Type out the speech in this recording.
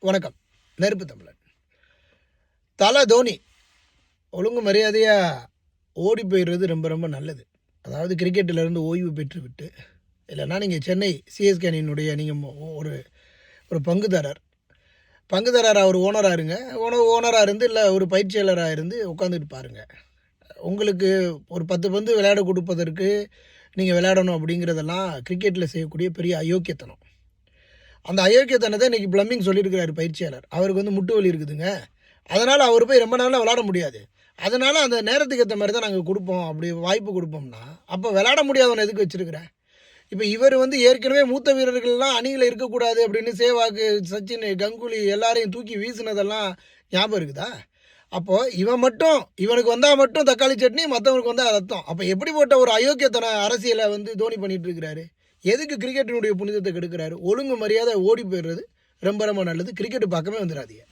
வணக்கம். நெருப்பு தமிழன். தல தோனி ஒழுங்கு மரியாதையாக ஓடி போயிடுறது ரொம்ப ரொம்ப நல்லது. அதாவது கிரிக்கெட்டிலேருந்து ஓய்வு பெற்று விட்டு, இல்லைன்னா நீங்கள் சென்னை சிஎஸ்கே அணியினுடைய நீங்கள் ஒரு ஒரு பங்குதாரராக ஒரு ஓனராக இருங்க. ஓனராக இருந்து இல்லை ஒரு பயிற்சியாளராக இருந்து உட்காந்துட்டு பாருங்கள். உங்களுக்கு ஒரு 10 பந்து விளையாட கொடுப்பதற்கு நீங்கள் விளையாடணும் அப்படிங்கிறதெல்லாம் கிரிக்கெட்டில் செய்யக்கூடிய பெரிய அயோக்கியத்தனம். அந்த அயோக்கியத்தனத்தை இன்றைக்கி பிளம்பிங் சொல்லியிருக்கிறாரு பயிற்சியாளர். அவருக்கு முட்டு வலி இருக்குதுங்க, அதனால் அவர் போய் ரொம்ப நாளாக விளையாட முடியாது, அதனால் அந்த நேரத்துக்கு ஏற்ற மாதிரி தான் நாங்கள் கொடுப்போம், அப்படி வாய்ப்பு கொடுப்போம்னா அப்போ விளையாட முடியாதவனை எதுக்கு வச்சுருக்கிறேன்? இப்போ இவர் ஏற்கனவே மூத்த வீரர்கள்லாம் அணியில் இருக்கக்கூடாது அப்படின்னு சேவாக்கு, சச்சின், கங்குலி எல்லாரையும் தூக்கி வீசினதெல்லாம் ஞாபகம் இருக்குதா? அப்போது இவனுக்கு வந்தால் மட்டும் தக்காளி சட்னி, மற்றவனுக்கு வந்தால் ரத்தம். அப்போ எப்படிப்பட்ட ஒரு அயோக்கியத்தன அரசியலை தோனி பண்ணிகிட்டு இருக்கிறாரு? எதுக்கு கிரிக்கெட்டினுடைய புனிதத்தை கெடுக்கிறாரு? ஒழுங்கு மரியாதை ஓடி போயிடுறது ரொம்ப ரொம்ப நல்லது. கிரிக்கெட்டு பக்கமே வந்துடாதீங்க.